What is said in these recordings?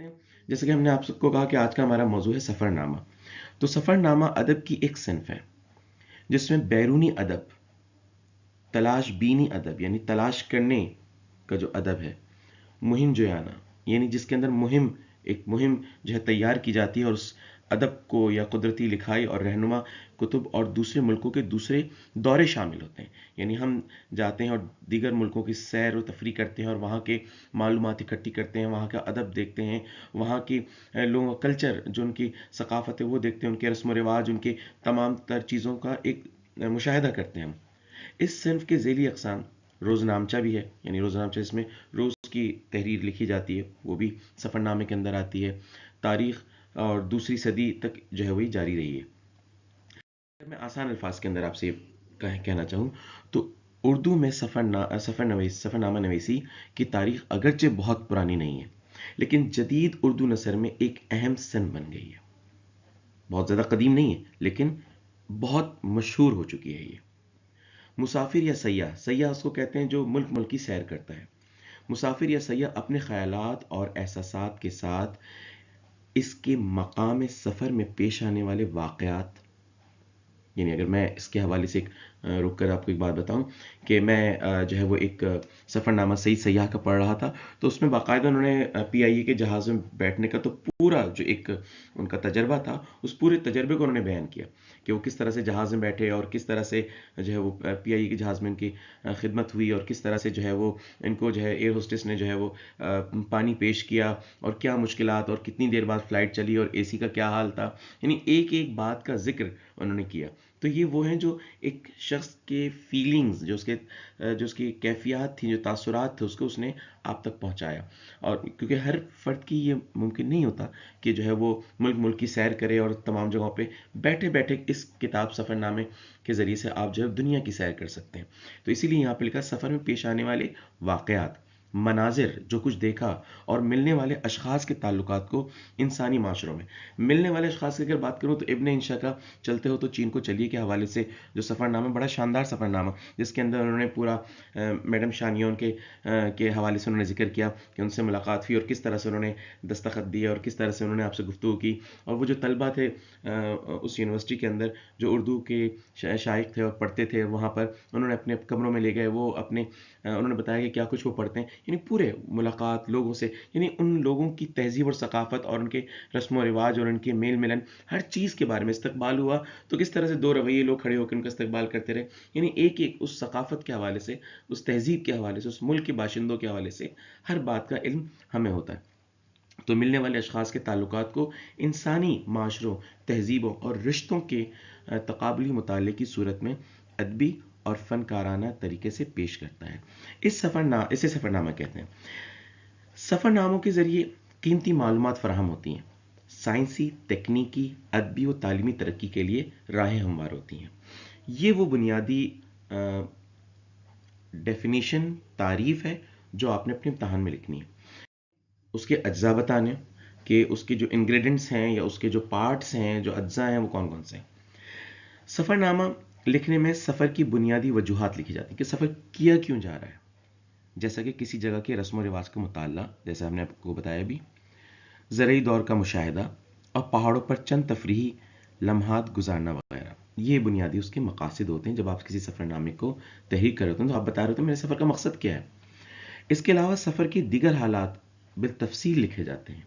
ہیں جیسے کہ ہم نے آپ سب کو کہا کہ آج کا ہمارا موضوع ہے سفر نامہ. تو سفر نامہ ادب کی ایک صنف ہے جس میں بیرونی ادب، تلاش بینی ادب یعنی تلاش کرنے کا جو ادب ہے، مہم جویانہ یعنی جس کے اندر ایک مہم جو ہے تیار کی جاتی ہے، اور اس ادب کو یا قدرتی لکھائی اور رہنما کتب اور دوسرے ملکوں کے دوسرے دورے شامل ہوتے ہیں. یعنی ہم جاتے ہیں اور دیگر ملکوں کی سیر و تفریح کرتے ہیں اور وہاں کے معلومات اکٹھی کرتے ہیں، وہاں کا ادب دیکھتے ہیں، وہاں کی لوگوں کا کلچر جو ان کی ثقافت ہے وہ دیکھتے ہیں، ان کے رسم و رواج، ان کے تمام تر چیزوں کا ایک مشاہدہ کرتے ہیں ہم. اس صنف کے ذیلی اقسام روز نامچہ بھی ہے، یعنی روز نامچہ جس میں روز کی تحریر لکھی جاتی ہے، وہ بھی سفر نامے کے اندر آتی ہے. تاریخ اور دوسری صدی تک جو ہے وہی جاری رہی ہے. اگر میں آسان الفاظ کے اندر آپ سے کہنا چاہوں تو اردو میں سفر نامہ نویسی کی تاریخ اگرچہ بہت پرانی نہیں ہے، لیکن جدید اردو نثر میں ایک اہم صنف بن گئی ہے. بہت زیادہ قدیم نہیں ہے لیکن بہت مشہور ہو چکی ہے یہ. مسافر یا سیاح، سیاح اس کو کہتے ہیں جو ملک ملک کی سیر کرتا ہے. مسافر یا سیاح اپنے خیالات اور احساسات کے ساتھ اس کے مقام سفر میں پیش آنے والے واقعات، یعنی اگر میں اس کے حوالے سے رک کر آپ کو ایک بات بتاؤں کہ میں جو ہے وہ ایک سفر نامہ سعید سیاح کا پڑھ رہا تھا، تو اس میں باقاعدہ انہوں نے پی آئی اے کے جہاز میں بیٹھنے کا تو پورا جو ایک ان کا تجربہ تھا، اس پورے تجربے کو انہوں نے بیان کیا کہ وہ کس طرح سے جہاز میں بیٹھے اور کس طرح سے جو ہے وہ پی آئی اے کے جہاز میں ان کی خدمت ہوئی، اور کس طرح سے جو ہے وہ ان کو جو ہے ایئر ہوسٹس نے جو ہے وہ پانی پیش کیا، اور کیا مشکلات اور کتنی دیر بعد فلائٹ چلی اور اے سی کا کیا حال تھا. یعنی ایک ایک بات کا ذکر انہوں نے کیا. تو یہ وہ ہیں جو ایک شخص کے فیلنگز، جو اس کی کیفیات تھیں، جو تاثرات تھے، اس کو اس نے آپ تک پہنچایا. اور کیونکہ ہر فرد کی یہ ممکن نہیں ہوتا کہ جو ہے وہ ملک ملک کی سیر کرے اور تمام جگہوں پہ بیٹھے بیٹھے اس کتاب سفر نامے کے ذریعے سے آپ جو ہے دنیا کی سیر کر سکتے ہیں. تو اسی لیے یہاں پہ لکھا سفر میں پیش آنے والے واقعات، مناظر جو کچھ دیکھا، اور ملنے والے اشخاص کے تعلقات کو انسانی معاشروں میں. ملنے والے اشخاص کی اگر بات کروں تو ابن انشا کا چلتے ہو تو چین کو چلیے کے حوالے سے جو سفر نامہ، بڑا شاندار سفر نامہ، جس کے اندر انہوں نے پورا میڈم شانیون کے حوالے سے انہوں نے ذکر کیا کہ ان سے ملاقات ہوئی اور کس طرح سے انہوں نے دستخط دیا اور کس طرح سے انہوں نے آپ سے گفتگو کی. اور وہ جو طلبہ تھے اس یونیورسٹی کے اندر جو اردو کے شائق تھے اور پڑھتے تھے، وہاں پر انہوں نے اپنے کمروں میں لے گئے، وہ انہوں نے بتایا کہ کیا کچھ وہ پڑھتے ہیں. یعنی پورے ملاقات لوگوں سے، یعنی ان لوگوں کی تہذیب اور ثقافت اور ان کے رسم و رواج اور ان کے میل ملن، ہر چیز کے بارے میں. استقبال ہوا تو کس طرح سے دو رویے لوگ کھڑے ہو کے ان کا استقبال کرتے رہے. یعنی ایک ایک اس ثقافت کے حوالے سے، اس تہذیب کے حوالے سے، اس ملک کے باشندوں کے حوالے سے ہر بات کا علم ہمیں ہوتا ہے. تو ملنے والے اشخاص کے تعلقات کو انسانی معاشروں، تہذیبوں اور رشتوں کے تقابلی مطالعے کی صورت میں ادبی اور فنکارانہ طریقے سے پیش کرتا ہے. اسے سفر نامہ کہتے ہیں. سفر ناموں کے ذریعے قیمتی معلومات فراہم ہوتی ہیں، سائنسی، تکنیکی، ادبی و تعلیمی ترقی کے لیے راہیں ہموار ہوتی ہیں. یہ وہ بنیادی ڈیفینیشن، تعریف ہے جو آپ نے اپنے امتحان میں لکھنی ہے. اس کے اجزاء بتانے کہ اس کے جو انگریڈینٹس ہیں یا اس کے جو پارٹس ہیں، جو اجزاء ہیں، وہ کون کون سے ہیں. سفر نامہ لکھنے میں سفر کی بنیادی وجوہات لکھی جاتی ہیں کہ سفر کیا کیوں جا رہا ہے، جیسا کہ کسی جگہ کے رسم و رواج کا مطالعہ، جیسا ہم نے آپ کو بتایا بھی، زرعی دور کا مشاہدہ، اور پہاڑوں پر چند تفریحی لمحات گزارنا وغیرہ. یہ بنیادی اس کے مقاصد ہوتے ہیں. جب آپ کسی سفر نامے کو تحریر کر رہے ہوتے ہیں تو آپ بتا رہے ہوتے ہیں میرے سفر کا مقصد کیا ہے. اس کے علاوہ سفر کے دیگر حالات بالتفصیل لکھے جاتے ہیں.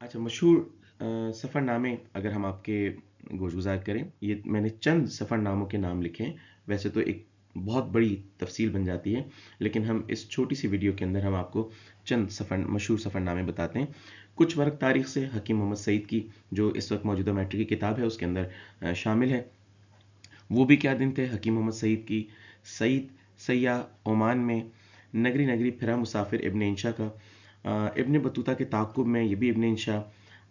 اچھا، مشہور سفر نامے اگر ہم آپ کے گوش گزار کریں، یہ میں نے چند سفر ناموں کے نام لکھے ہیں. ویسے تو ایک بہت بڑی تفصیل بن جاتی ہے، لیکن ہم اس چھوٹی سی ویڈیو کے اندر ہم آپ کو چند مشہور سفر نامے بتاتے ہیں. کچھ ورق تاریخ سے حکیم محمد سعید کی جو اس وقت موجودہ میٹرک کی کتاب ہے اس کے اندر شامل ہے. وہ بھی کیا دن تھے حکیم محمد سعید کی. سعید سیاح عمان میں، نگری نگری پھرا مسافر ابن انشا کا. ابن بطوطہ کے تعاقب میں، یہ بھی ابن انشا.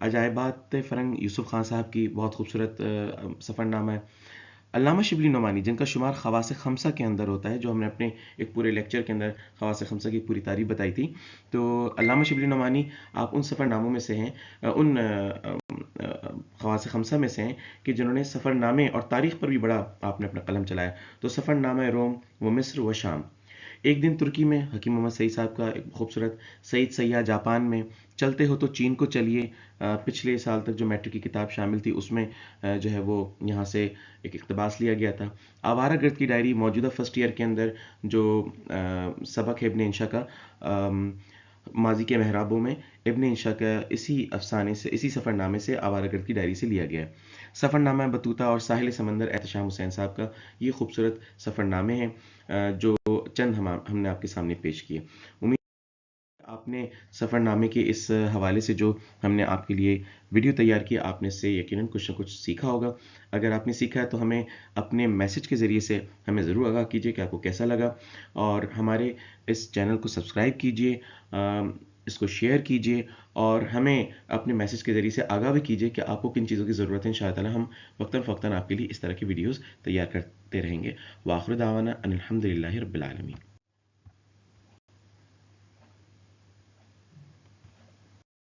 عجائبات فرنگ یوسف خان صاحب کی بہت خوبصورت سفر نامہ ہے. علامہ شبلی نعمانی جن کا شمار خواص خمسہ کے اندر ہوتا ہے، جو ہم نے اپنے ایک پورے لیکچر کے اندر خواص خمسہ کی پوری تعریف بتائی تھی. تو علامہ شبلی نعمانی آپ ان سفر ناموں میں سے ہیں، ان خواص خمسہ میں سے ہیں کہ جنہوں نے سفر نامے اور تاریخ پر بھی بڑا آپ نے اپنا قلم چلایا. تو سفر نامہ روم و مصر و شام، ایک دن ترکی میں حکیم محمد سعید صاحب کا ایک خوبصورت سعید سیاح جاپان میں، چلتے ہو تو چین کو چلیے، پچھلے سال تک جو میٹرک کی کتاب شامل تھی اس میں جو ہے وہ یہاں سے ایک اقتباس لیا گیا تھا۔ آوارہ گرد کی ڈائری موجودہ فرسٹ ایئر کے اندر جو سبق ہے ابن انشا کا، ماضی کے محرابوں میں، ابن انشا کا اسی افسانے سے، اسی سفر نامے سے، آوارہ گرد کی ڈائری سے لیا گیا ہے۔ سفر نامہ بطوطہ اور ساحل سمندر احتشام حسین صاحب کا یہ خوبصورت سفر نامے ہیں جو چند ہم نے آپ کے سامنے پیش کیے۔ امید آپ نے سفر نامے کے اس حوالے سے جو ہم نے آپ کے لیے ویڈیو تیار کیا، آپ نے اس سے یقیناً کچھ نہ کچھ سیکھا ہوگا۔ اگر آپ نے سیکھا ہے تو ہمیں اپنے میسج کے ذریعے سے ہمیں ضرور آگاہ کیجیے کہ آپ کو کیسا لگا، اور ہمارے اس چینل کو سبسکرائب کیجیے، اس کو شیئر کیجیے، اور ہمیں اپنے میسج کے ذریعے سے آگاہ بھی کیجیے کہ آپ کو کن چیزوں کی ضرورت ہے۔ انشاءاللہ تعالی ہم وقتاً فوقتاً آپ کے لیے اس طرح کی ویڈیوز تیار کرتے رہیں گے۔ وآخر دعوانا ان الحمد للہ رب العالمین۔